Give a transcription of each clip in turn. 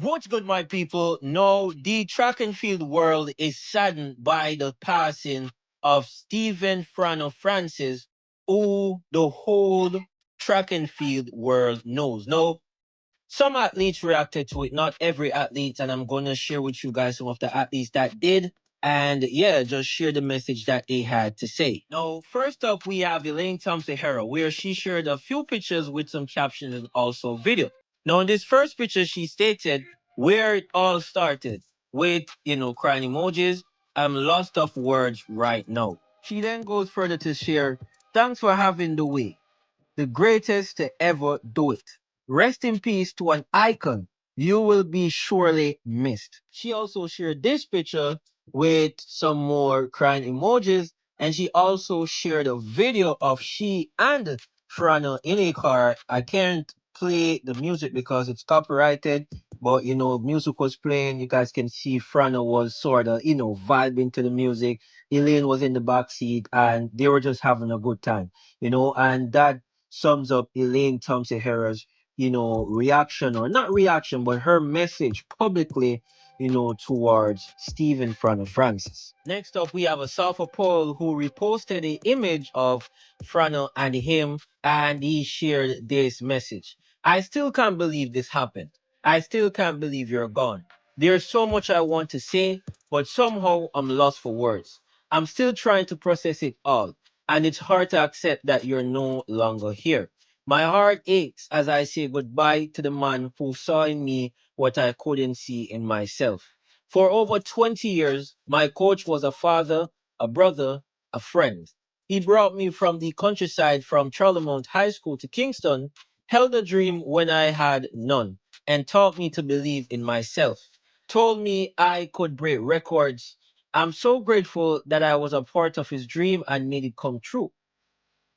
What's good, my people? No, the track and field world is saddened by the passing of Stephen Franno Francis, who the whole track and field world knows. No, some athletes reacted to it, not every athlete, and I'm going to share with you guys some of the athletes that did. And yeah, just share the message that they had to say. Now, first up, we have Elaine Thompson-Herah, where she shared a few pictures with some captions and also video. Now, in this first picture, she stated where it all started with, crying emojis. I'm lost of words right now. She then goes further to share, thanks for having the way, the greatest to ever do it. Rest in peace to an icon. You will be surely missed. She also shared this picture with some more crying emojis, and she also shared a video of she and Franno in a car. I can't play the music because it's copyrighted, but music was playing. You guys can see Franno was sort of, vibing to the music. Elaine was in the back seat, and they were just having a good time, and that sums up Elaine Thompson-Herah's, reaction, or not reaction, but her message publicly, towards Stephen Franno Francis. Next up, we have Asafa Powell, who reposted an image of Franno and him, and he shared this message. I still can't believe this happened. I still can't believe you're gone. There's so much I want to say, but somehow I'm lost for words. I'm still trying to process it all, and it's hard to accept that you're no longer here. My heart aches as I say goodbye to the man who saw in me what I couldn't see in myself. For over 20 years, my coach was a father, a brother, a friend. He brought me from the countryside from Charlemont High School to Kingston, held a dream when I had none, and taught me to believe in myself. Told me I could break records. I'm so grateful that I was a part of his dream and made it come true.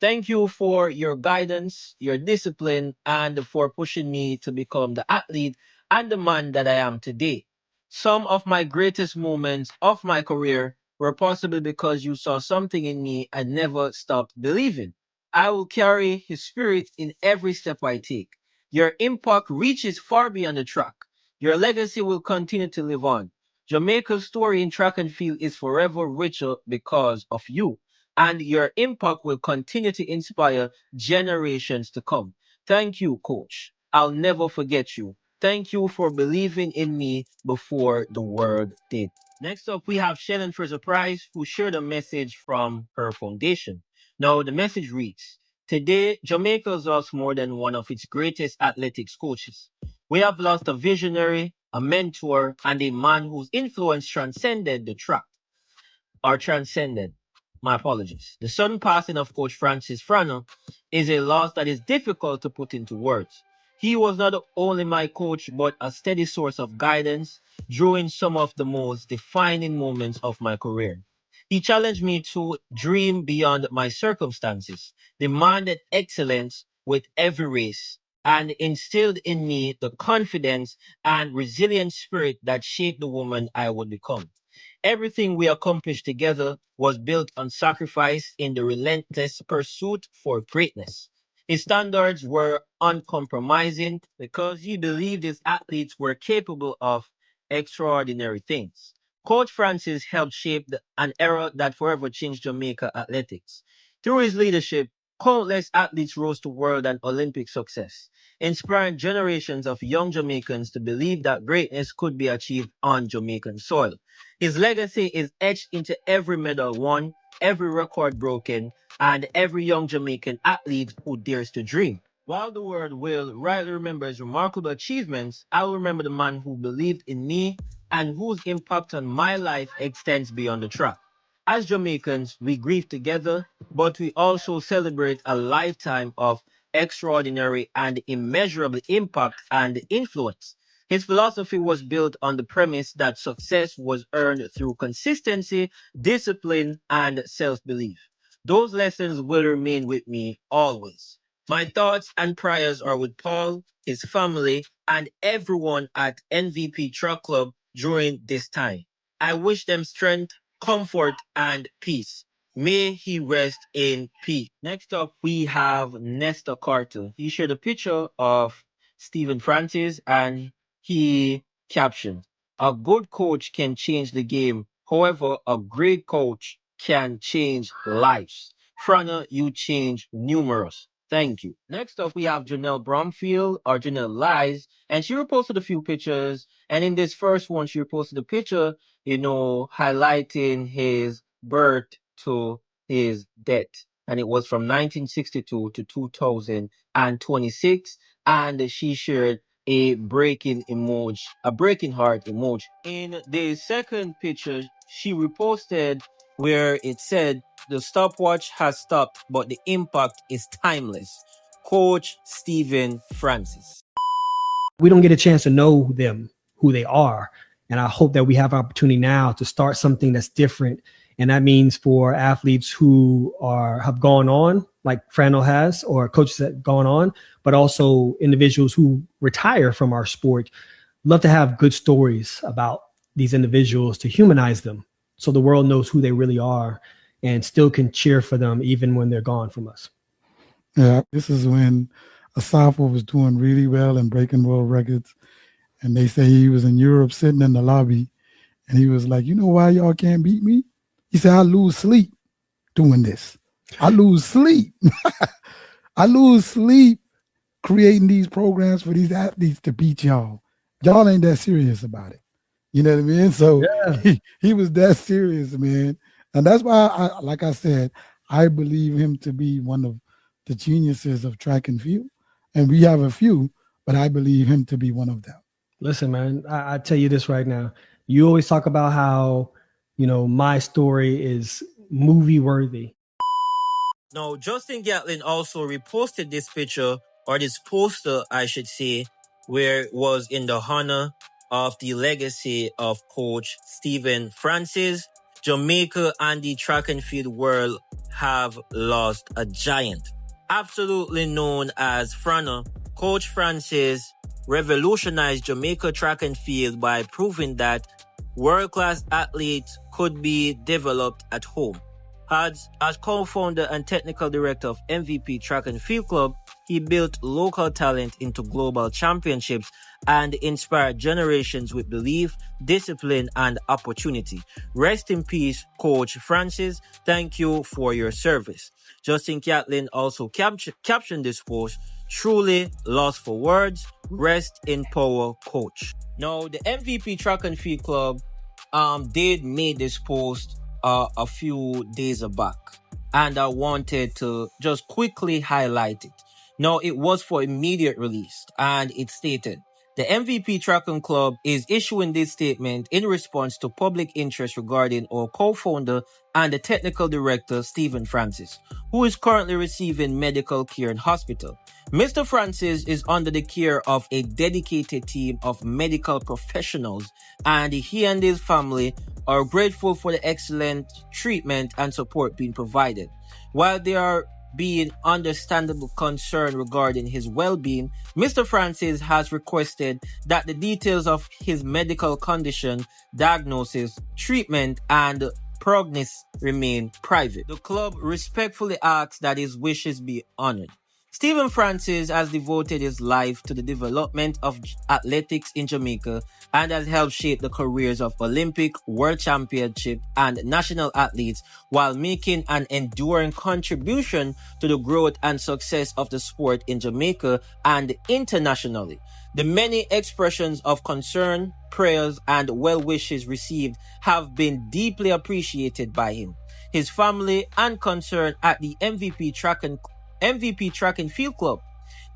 Thank you for your guidance, your discipline, and for pushing me to become the athlete and the man that I am today. Some of my greatest moments of my career were possible because you saw something in me and never stopped believing. I will carry his spirit in every step I take. Your impact reaches far beyond the track. Your legacy will continue to live on. Jamaica's story in track and field is forever richer because of you, and your impact will continue to inspire generations to come. Thank you, coach. I'll never forget you. Thank you for believing in me before the world did. Next up, we have Shelly-Ann Fraser-Pryce, who shared a message from her foundation. Now, the message reads, today, Jamaica has lost more than one of its greatest athletics coaches. We have lost a visionary, a mentor, and a man whose influence transcended the track, or transcended. My apologies. The sudden passing of Coach Francis Franno is a loss that is difficult to put into words. He was not only my coach, but a steady source of guidance during some of the most defining moments of my career. He challenged me to dream beyond my circumstances, demanded excellence with every race, and instilled in me the confidence and resilient spirit that shaped the woman I would become. Everything we accomplished together was built on sacrifice in the relentless pursuit for greatness. His standards were uncompromising because he believed his athletes were capable of extraordinary things. Coach Francis helped shape an era that forever changed Jamaica athletics. Through his leadership, countless athletes rose to world and Olympic success, inspiring generations of young Jamaicans to believe that greatness could be achieved on Jamaican soil. His legacy is etched into every medal won, every record broken, and every young Jamaican athlete who dares to dream. While the world will rightly remember his remarkable achievements, I will remember the man who believed in me and whose impact on my life extends beyond the track. As Jamaicans, we grieve together, but we also celebrate a lifetime of extraordinary and immeasurable impact and influence. His philosophy was built on the premise that success was earned through consistency, discipline, and self belief. Those lessons will remain with me always. My thoughts and prayers are with Paul, his family, and everyone at MVP Truck Club during this time. I wish them strength, comfort, and peace. May he rest in peace. Next up, we have Nestor Carter. He shared a picture of Stephen Francis, and he Caption: a good coach can change the game. However, a great coach can change lives. Franno, you change numerous. Thank you. Next up, we have Janelle Bromfield or Janelle Lies, and she reposted a few pictures. And in this first one, she reposted a picture, highlighting his birth to his death. And it was from 1962 to 2026. And she shared a breaking heart emoji. In the second picture, she reposted where it said, the stopwatch has stopped, but the impact is timeless. Coach Stephen Francis. We don't get a chance to know them, who they are. And I hope that we have opportunity now to start something that's different. And that means for athletes who have gone on, like Franno has, or coaches that have gone on, but also individuals who retire from our sport. Love to have good stories about these individuals to humanize them so the world knows who they really are and still can cheer for them even when they're gone from us. Yeah, this is when Asafa was doing really well and breaking world records. And they say he was in Europe sitting in the lobby. And he was like, you know why y'all can't beat me? He said, I lose sleep doing this. I lose sleep. I lose sleep creating these programs for these athletes to beat y'all. Y'all ain't that serious about it. You know what I mean? So he was that serious, man. And that's why, like I said, I believe him to be one of the geniuses of track and field. And we have a few, but I believe him to be one of them. Listen, man, I tell you this right now. You always talk about how, my story is movie worthy. Now, Justin Gatlin also reposted this picture, or this poster, I should say, where it was in the honor of the legacy of Coach Stephen Francis. Jamaica and the track and field world have lost a giant. Absolutely known as Franno, Coach Francis revolutionized Jamaica track and field by proving that world-class athletes could be developed at home. As co-founder and technical director of MVP Track and Field Club, he built local talent into global championships and inspired generations with belief, discipline, and opportunity. Rest in peace, Coach Francis. Thank you for your service. Justin Catlin also captioned this post, truly lost for words. Rest in power, Coach. Now, the MVP Track and Field Club did make this post a few days back, and I wanted to just quickly highlight it. Now, it was for immediate release, and it stated, the MVP Tracking Club is issuing this statement in response to public interest regarding our co-founder and the technical director, Stephen Francis, who is currently receiving medical care in hospital. Mr. Francis is under the care of a dedicated team of medical professionals, and he and his family are grateful for the excellent treatment and support being provided. While there are being understandable concern regarding his well-being, Mr. Francis has requested that the details of his medical condition, diagnosis, treatment, and prognosis remain private. The club respectfully asks that his wishes be honored. Stephen Francis has devoted his life to the development of athletics in Jamaica and has helped shape the careers of Olympic, World Championship, and national athletes while making an enduring contribution to the growth and success of the sport in Jamaica and internationally. The many expressions of concern, prayers, and well wishes received have been deeply appreciated by him, his family, and concern at the MVP Track and Field Club.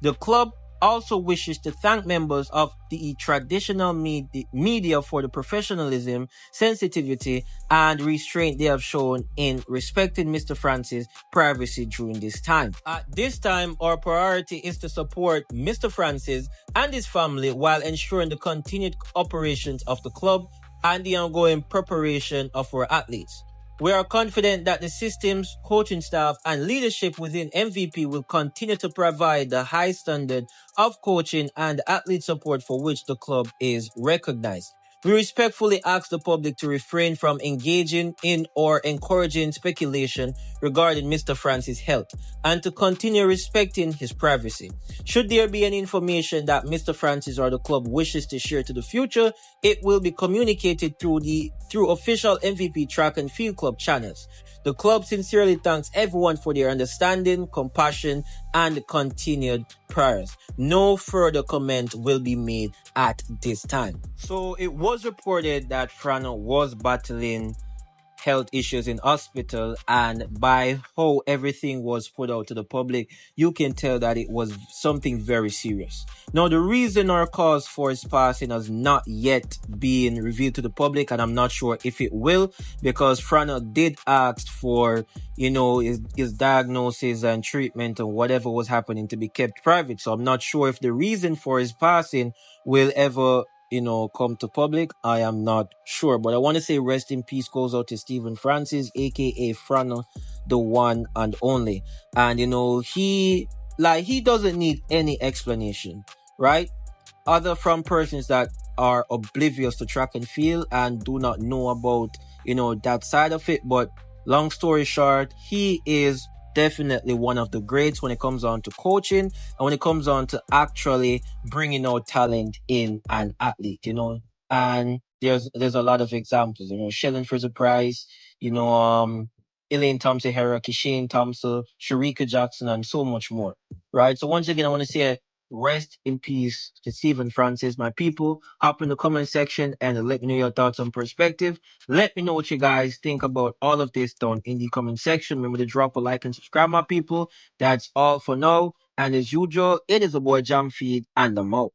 The club also wishes to thank members of the traditional media for the professionalism, sensitivity, and restraint they have shown in respecting Mr. Francis' privacy during this time. At this time, our priority is to support Mr. Francis and his family while ensuring the continued operations of the club and the ongoing preparation of our athletes. We are confident that the systems, coaching staff, and leadership within MVP will continue to provide the high standard of coaching and athlete support for which the club is recognized. We respectfully ask the public to refrain from engaging in or encouraging speculation regarding Mr. Francis' health and to continue respecting his privacy. Should there be any information that Mr. Francis or the club wishes to share to the future, it will be communicated through official MVP track and field club channels. The club sincerely thanks everyone for their understanding, compassion, and continued prayers. No further comment will be made at this time. So it was reported that Franno was battling health issues in hospital, and by how everything was put out to the public, you can tell that it was something very serious. Now, the reason or cause for his passing has not yet been revealed to the public, and I'm not sure if it will, because Franno did ask for, his diagnosis and treatment and whatever was happening to be kept private. So I'm not sure if the reason for his passing will ever come to public. I am not sure, but I want to say rest in peace goes out to Stephen Francis, aka Franno, the one and only. And he doesn't need any explanation, right? Other from persons that are oblivious to track and field and do not know about that side of it. But long story short, he is definitely one of the greats when it comes on to coaching and when it comes on to actually bringing out talent in an athlete, and there's a lot of examples, Shelly-Ann Fraser-Pryce, Elaine Thompson-Herah, Kishane Thompson, Sharika Jackson, and so much more, right? So once again, I want to say rest in peace to Stephen Francis. My people, hop in the comment section and let me know your thoughts and perspective. Let me know what you guys think about all of this down in the comment section. Remember to drop a like and subscribe, my people. That's all for now. And as usual, it is a boy Jam Feed and I'm out.